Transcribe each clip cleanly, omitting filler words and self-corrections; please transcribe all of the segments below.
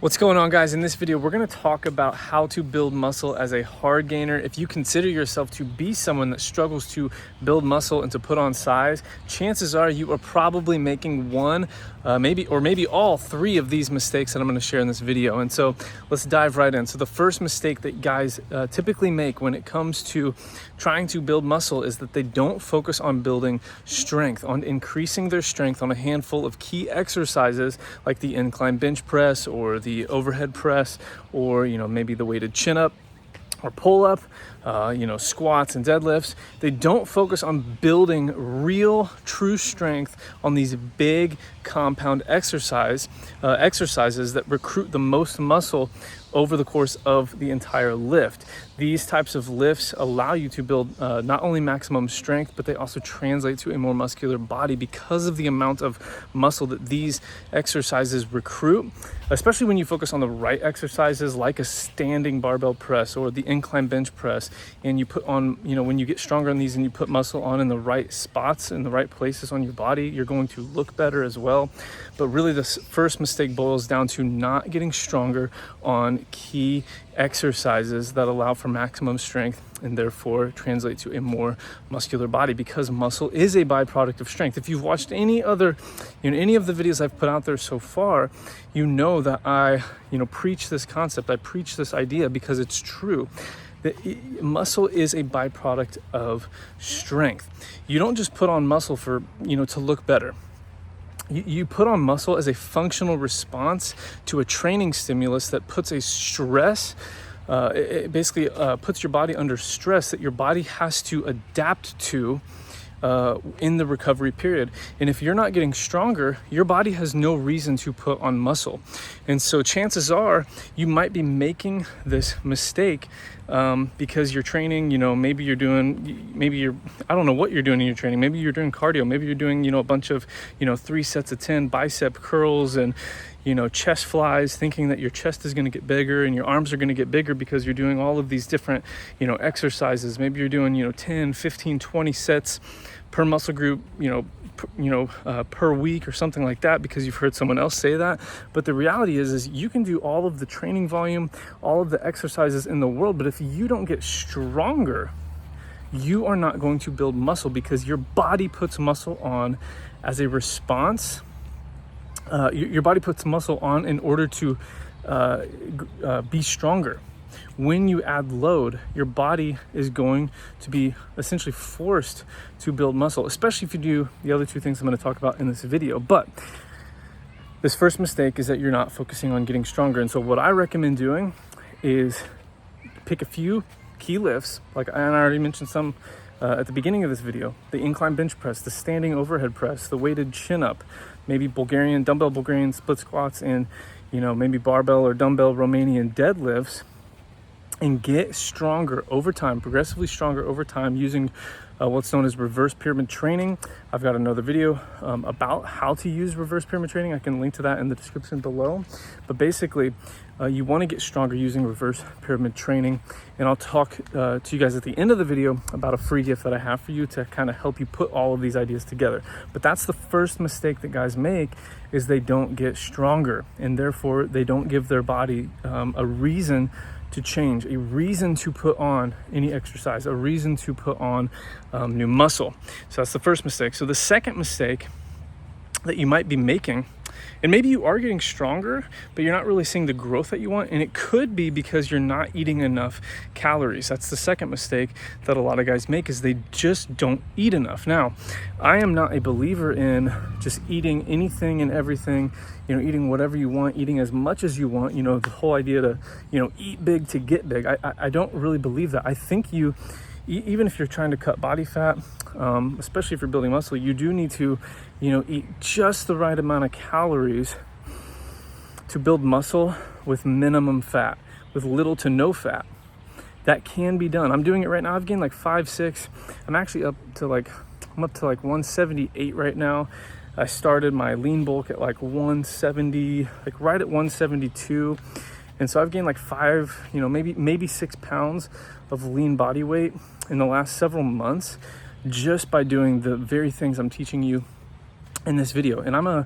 What's going on, guys? In this video, we're going to talk about how to build muscle as a hard gainer. If you consider yourself to be someone that struggles to build muscle and to put on size, chances are you are probably making one, maybe all three of these mistakes that I'm going to share in this video. And so let's dive right in. So the first mistake that guys typically make when it comes to trying to build muscle is that they don't focus on building strength, on increasing their strength on a handful of key exercises like the incline bench press or the overhead press, or maybe the weighted chin up or pull up, squats and deadlifts. They don't focus on building real true strength on these big compound exercises that recruit the most muscle over the course of the entire lift. These types of lifts allow you to build not only maximum strength, but they also translate to a more muscular body because of the amount of muscle that these exercises recruit, especially when you focus on the right exercises like a standing barbell press or the incline bench press. And you put on, when you get stronger on these and you put muscle on in the right spots, in the right places on your body, you're going to look better as well. But really, this first mistake boils down to not getting stronger on key exercises that allow for maximum strength and therefore translate to a more muscular body, because muscle is a byproduct of strength. If you've watched any of the videos I've put out there so far, you know that I preach this concept, I preach this idea because it's true. Muscle is a byproduct of strength. You don't just put on muscle for to look better. You put on muscle as a functional response to a training stimulus that puts a stress, it basically puts your body under stress that your body has to adapt to in the recovery period. And if you're not getting stronger, your body has no reason to put on muscle. And so chances are you might be making this mistake because you're training, I don't know what you're doing in your training. Maybe you're doing cardio, maybe you're doing, a bunch of, 3 sets of 10 bicep curls and, chest flies, thinking that your chest is going to get bigger and your arms are going to get bigger because you're doing all of these different, exercises. Maybe you're doing, 10, 15, 20 sets per muscle group, per week or something like that because you've heard someone else say that. But the reality is you can do all of the training volume, all of the exercises in the world, but if you don't get stronger, you are not going to build muscle because your body puts muscle on as a response. Your body puts muscle on in order to be stronger. When you add load, your body is going to be essentially forced to build muscle, especially if you do the other two things I'm going to talk about in this video. But this first mistake is that you're not focusing on getting stronger. And so what I recommend doing is pick a few key lifts, and I already mentioned some at the beginning of this video: the incline bench press, the standing overhead press, the weighted chin up, maybe dumbbell Bulgarian split squats, and maybe barbell or dumbbell Romanian deadlifts, and get stronger over time, progressively stronger over time using what's known as reverse pyramid training. I've got another video about how to use reverse pyramid training. I can link to that in the description below. But basically, you want to get stronger using reverse pyramid training. And I'll talk to you guys at the end of the video about a free gift that I have for you to kind of help you put all of these ideas together. But that's the first mistake that guys make, is they don't get stronger, and therefore they don't give their body a reason to change, a reason to put on any exercise, a reason to put on new muscle. So that's the first mistake. So the second mistake that you might be making, and maybe you are getting stronger, but you're not really seeing the growth that you want, and it could be because you're not eating enough calories. That's the second mistake that a lot of guys make, is they just don't eat enough. Now, I am not a believer in just eating anything and everything, eating whatever you want, eating as much as you want, the whole idea to, eat big to get big. I don't really believe that. I think even if you're trying to cut body fat, especially if you're building muscle, you do need to, eat just the right amount of calories to build muscle with minimum fat, with little to no fat. That can be done. I'm doing it right now. I've gained like 5-6. I'm actually up to like 178 right now. I started my lean bulk at like 170, like right at 172. And so I've gained like 5, maybe 6 pounds of lean body weight in the last several months, just by doing the very things I'm teaching you in this video. And I'm a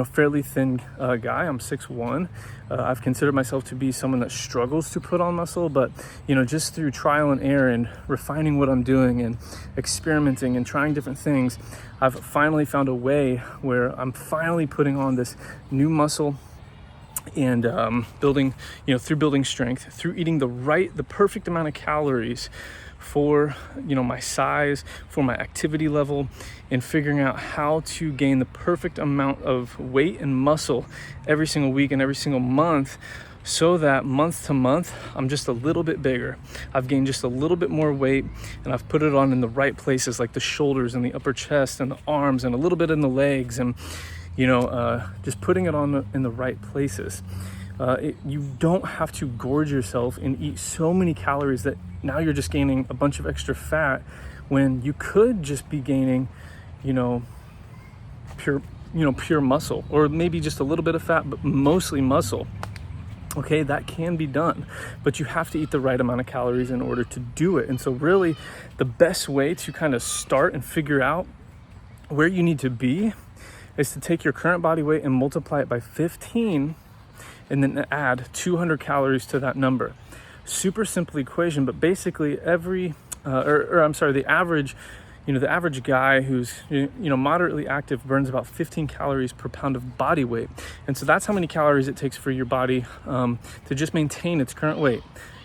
fairly thin guy. I'm 6'1". I've considered myself to be someone that struggles to put on muscle, but just through trial and error and refining what I'm doing and experimenting and trying different things, I've finally found a way where I'm finally putting on this new muscle and building, through building strength, through eating the perfect amount of calories for my size, for my activity level, and figuring out how to gain the perfect amount of weight and muscle every single week and every single month, so that month to month I'm just a little bit bigger. I've gained just a little bit more weight, and I've put it on in the right places, like the shoulders and the upper chest and the arms and a little bit in the legs, and just putting it on in the right places. You don't have to gorge yourself and eat so many calories that now you're just gaining a bunch of extra fat, when you could just be gaining, pure muscle, or maybe just a little bit of fat, but mostly muscle. Okay, that can be done, but you have to eat the right amount of calories in order to do it. And so really the best way to kind of start and figure out where you need to be is to take your current body weight and multiply it by 15, and then add 200 calories to that number. Super simple equation, but basically the average guy who's moderately active burns about 15 calories per pound of body weight. And so that's how many calories it takes for your body to just maintain its current weight.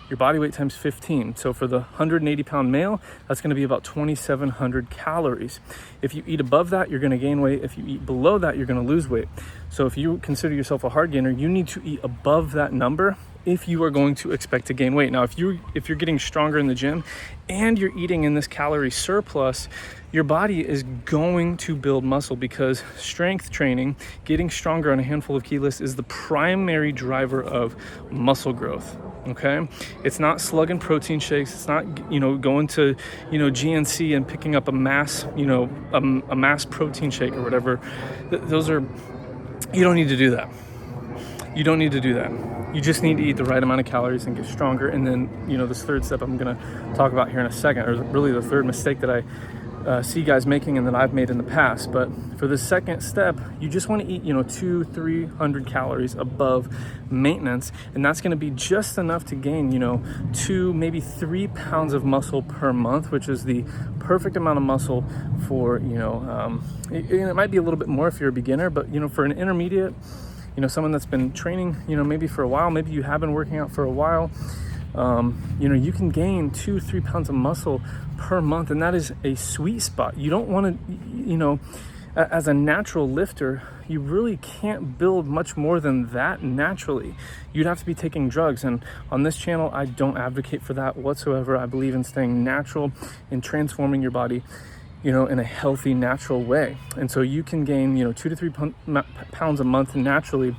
Your body weight times 15. So for the 180 pound male, that's going to be about 2,700 calories. If you eat above that, you're going to gain weight. If you eat below that, you're going to lose weight. So if you consider yourself a hard gainer, you need to eat above that number if you are going to expect to gain weight. Now, if you're getting stronger in the gym and you're eating in this calorie surplus, your body is going to build muscle, because strength training, getting stronger on a handful of key lists, is the primary driver of muscle growth. Okay, it's not slugging protein shakes. It's not going to GNC and picking up a mass a mass protein shake or whatever. Those are, you don't need to do that. You don't need to do that. You just need to eat the right amount of calories and get stronger. And then this third step I'm going to talk about here in a second, or really the third mistake that I see guys making and that I've made in the past. But for the second step, you just want to eat 200-300 calories above maintenance, and that's going to be just enough to gain 2, maybe 3 pounds of muscle per month, which is the perfect amount of muscle for it might be a little bit more if you're a beginner, but for an intermediate, someone that's been training maybe for a while, maybe you have been working out for a while, you can gain 2-3 pounds of muscle per month, and that is a sweet spot. You don't want to, as a natural lifter, you really can't build much more than that naturally. You'd have to be taking drugs, and on this channel, I don't advocate for that whatsoever. I believe in staying natural and transforming your body, in a healthy, natural way. And so you can gain, 2 to 3 pounds a month naturally,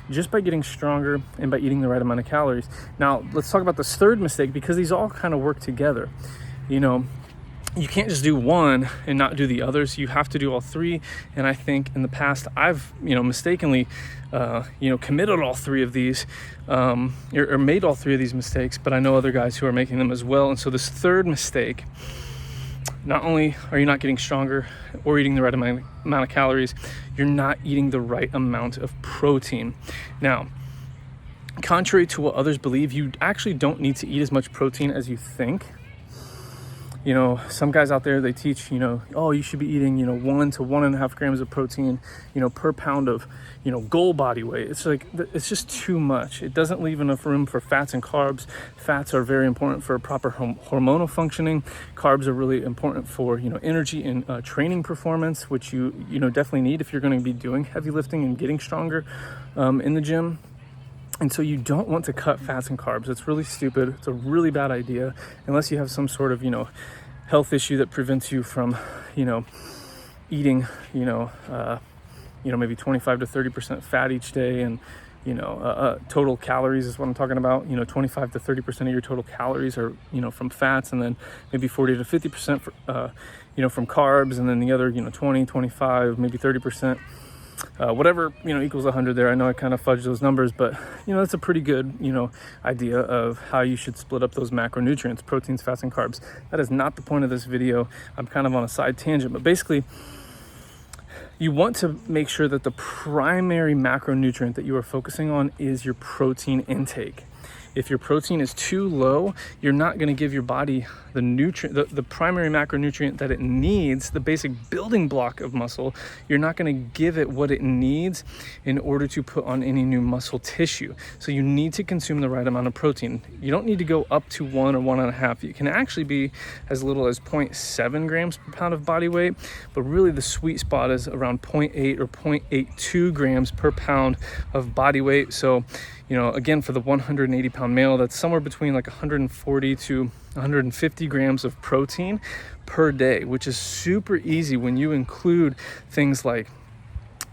just by getting stronger and by eating the right amount of calories. Now, let's talk about this third mistake, because these all kind of work together. You can't just do one and not do the others. You have to do all three. And I think in the past, I've, mistakenly, committed all three of these, or made all three of these mistakes, but I know other guys who are making them as well. And so this third mistake, not only are you not getting stronger or eating the right amount of calories, you're not eating the right amount of protein. Now, contrary to what others believe, you actually don't need to eat as much protein as you think. Some guys out there, they teach, you should be eating, 1 to 1.5 grams of protein, per pound of, goal body weight. It's like, it's just too much. It doesn't leave enough room for fats and carbs. Fats are very important for proper hormonal functioning. Carbs are really important for, energy and training performance, which you definitely need if you're going to be doing heavy lifting and getting stronger in the gym. And so you don't want to cut fats and carbs. It's really stupid. It's a really bad idea, unless you have some sort of, health issue that prevents you from, eating, maybe 25 to 30% fat each day. And, total calories is what I'm talking about. 25 to 30% of your total calories are, from fats, and then maybe 40 to 50% from carbs. And then the other, 20, 25, maybe 30%. Whatever, equals 100 there. I know I kind of fudged those numbers, but, that's a pretty good, idea of how you should split up those macronutrients, proteins, fats, and carbs. That is not the point of this video. I'm kind of on a side tangent, but basically, you want to make sure that the primary macronutrient that you are focusing on is your protein intake. If your protein is too low, you're not going to give your body the nutrient, the primary macronutrient that it needs, the basic building block of muscle. You're not going to give it what it needs in order to put on any new muscle tissue. So you need to consume the right amount of protein. You don't need to go up to 1 or 1.5. You can actually be as little as 0.7 grams per pound of body weight, but really the sweet spot is around 0.8 or 0.82 grams per pound of body weight. So, you know, again, for the 180 pound male, that's somewhere between like 140 to 150 grams of protein per day, which is super easy when you include things like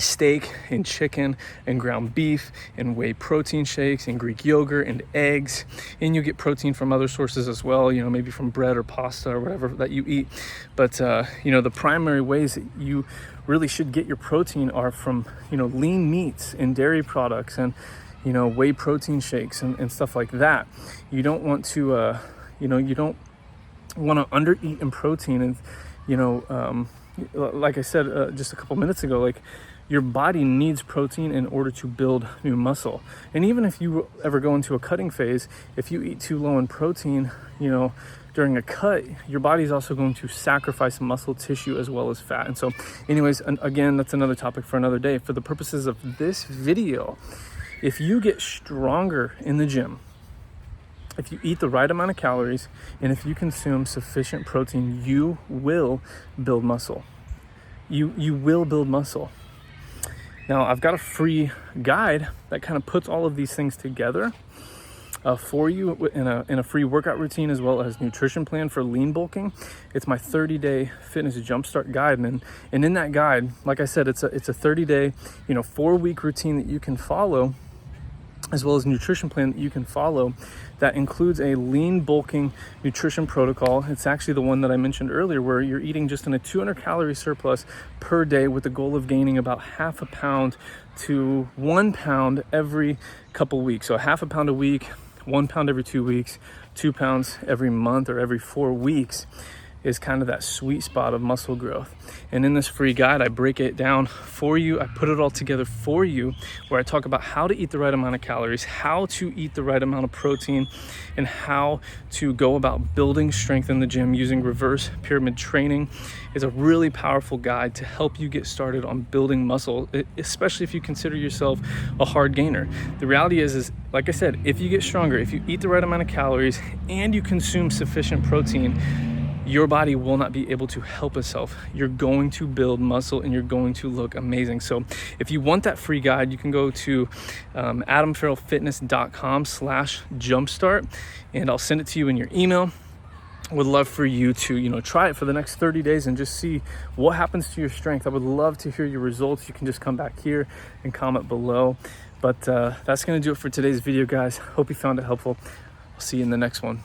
steak and chicken and ground beef and whey protein shakes and Greek yogurt and eggs. And you get protein from other sources as well, you know, maybe from bread or pasta or whatever that you eat. But, you know, the primary ways that you really should get your protein are from, you know, lean meats and dairy products and, you know, whey protein shakes and stuff like that. You don't want to, you know, you don't want to undereat in protein. And, you know, like I said just a couple minutes ago, like your body needs protein in order to build new muscle. And even if you ever go into a cutting phase, if you eat too low in protein, you know, during a cut, your body's also going to sacrifice muscle tissue as well as fat. And so anyways, again, that's another topic for another day. For the purposes of this video, if you get stronger in the gym, if you eat the right amount of calories, and if you consume sufficient protein, you will build muscle. You will build muscle. Now, I've got a free guide that kind of puts all of these things together for you in a free workout routine, as well as nutrition plan for lean bulking. It's my 30-day fitness jumpstart guide, and in that guide, like I said, it's a 30-day, you know, 4-week routine that you can follow, as well as nutrition plan that you can follow that includes a lean bulking nutrition protocol. It's actually the one that I mentioned earlier, where you're eating just in a 200 calorie surplus per day with the goal of gaining about 0.5 pound to 1 pound every couple weeks. So 0.5 pound a week, 1 pound every 2 weeks, 2 pounds every month or every 4 weeks is kind of that sweet spot of muscle growth. And in this free guide, I break it down for you. I put it all together for you, where I talk about how to eat the right amount of calories, how to eat the right amount of protein, and how to go about building strength in the gym using reverse pyramid training. It's a really powerful guide to help you get started on building muscle, especially if you consider yourself a hard gainer. The reality is like I said, if you get stronger, if you eat the right amount of calories and you consume sufficient protein, your body will not be able to help itself. You're going to build muscle and you're going to look amazing. So if you want that free guide, you can go to adamfarrellfitness.com/jumpstart, and I'll send it to you in your email. Would love for you to, you know, try it for the next 30 days and just see what happens to your strength. I would love to hear your results. You can just come back here and comment below. But that's going to do it for today's video, guys. Hope you found it helpful. I'll see you in the next one.